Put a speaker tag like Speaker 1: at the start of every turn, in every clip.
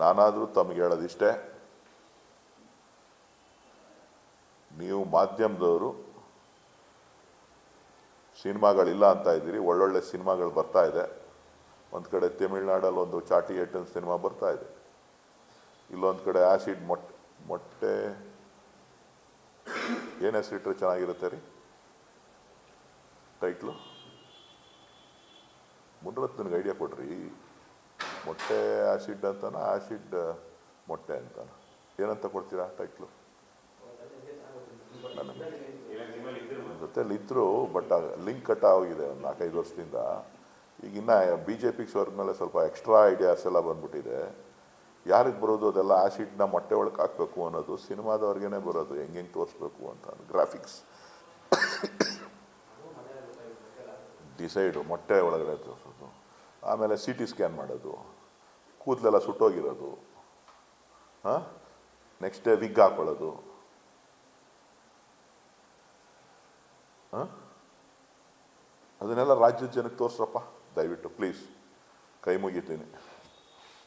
Speaker 1: ನಾನಾದರೂ ತಮಗೆ ಹೇಳೋದಿಷ್ಟೇ, ನೀವು ಮಾಧ್ಯಮದವರು ಸಿನಿಮಾಗಳಿಲ್ಲ ಅಂತ ಇದ್ದೀರಿ, ಒಳ್ಳೊಳ್ಳೆ ಸಿನಿಮಾಗಳು ಬರ್ತಾ ಇದೆ. ಒಂದು ಕಡೆ ತಮಿಳ್ನಾಡಲ್ಲಿ ಒಂದು ಚಾಟಿ ಏಟನ್ ಸಿನಿಮಾ ಬರ್ತಾ ಇದೆ, ಇಲ್ಲೊಂದು ಕಡೆ ಆ್ಯಸಿಡ್ ಮೊಟ್ಟೆ ಏನು ಹೆಸರಿಟ್ರೆ ಚೆನ್ನಾಗಿರುತ್ತೆ ರೀ ಟೈಟ್ಲು? ಮುನ್ರತ್ ನನಗೆ ಐಡಿಯಾ ಕೊಡ್ರಿ. ಮೊಟ್ಟೆ ಆ್ಯಸಿಡ್ ಅಂತಾನ, ಆ್ಯಸಿಡ್ ಮೊಟ್ಟೆ ಅಂತಾನ, ಏನಂತ ಕೊಡ್ತೀರಾ ಟೈಟ್ಲು? ಜೊತೆಲಿ ಇದ್ರು, ಬಟ್ ಲಿಂಕ್ ಕಟ್ ಆಗಿದೆ ಒಂದು 4-5 ವರ್ಷದಿಂದ. ಈಗಿನ್ನ BJP ಮೇಲೆ ಸ್ವಲ್ಪ ಎಕ್ಸ್ಟ್ರಾ ಐಡಿಯಾಸ್ ಎಲ್ಲ ಬಂದ್ಬಿಟ್ಟಿದೆ. ಯಾರಿಗೆ ಬರೋದು ಅದೆಲ್ಲ ಆ್ಯಸಿಡ್ನ ಮೊಟ್ಟೆ ಒಳಗೆ ಹಾಕಬೇಕು ಅನ್ನೋದು ಸಿನಿಮಾದವ್ರಿಗೇ ಬರೋದು, ಹೆಂಗೆ ತೋರಿಸ್ಬೇಕು ಅಂತ. ಗ್ರಾಫಿಕ್ಸ್ ಡಿಸೈಡು ಮೊಟ್ಟೆ ಒಳಗಡೆ ತೋರಿಸೋದು, ಆಮೇಲೆ CT ಸ್ಕ್ಯಾನ್ ಮಾಡೋದು, ಕೂದಲೆಲ್ಲ ಸುಟ್ಟೋಗಿರೋದು, ನೆಕ್ಸ್ಟ್ ಡೇ ವಿಗ್ ಹಾಕೊಳ್ಳೋದು. ಅದನ್ನೆಲ್ಲ ರಾಜ್ಯದ ಜನಕ್ಕೆ ತೋರಿಸ್ರಪ್ಪ ದಯವಿಟ್ಟು, ಪ್ಲೀಸ್, ಕೈ ಮುಗಿತೀನಿ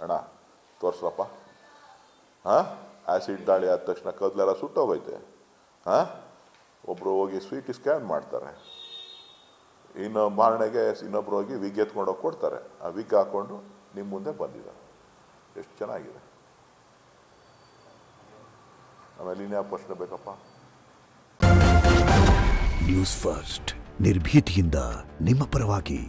Speaker 1: ಅಣ್ಣ, ತೋರಿಸ್ರಪ್ಪ. ಆ್ಯಸಿಡ್ ದಾಳಿ ಆದ ತಕ್ಷಣ ಕೂದಲೆಲ್ಲ ಸುಟ್ಟೋಗೈತೆ. ಒಬ್ಬರು ಹೋಗಿ CT ಸ್ಕ್ಯಾನ್ ಮಾಡ್ತಾರೆ, ಇನ್ನು ಮಾರಣೆಗೆ ಇನ್ನೊಬ್ರು ಹೋಗಿ ವಿಗ್ ಎತ್ಕೊಂಡೋಗಿ ಕೊಡ್ತಾರೆ. ಆ ವಿಗ್ ಹಾಕ್ಕೊಂಡು ನಿಮ್ಮ ಮುಂದೆ ಬಂದಿದ್ದಾರೆ. ಎಷ್ಟು ಚೆನ್ನಾಗಿದೆ. ಆಮೇಲೆ ಇನ್ಯಾವ ಪ್ರಶ್ನೆ ಬೇಕಪ್ಪ?
Speaker 2: ನ್ಯೂಸ್ ಫಸ್ಟ್, ನಿರ್ಭೀತಿಯಿಂದ ನಿಮ್ಮ ಪರವಾಗಿ.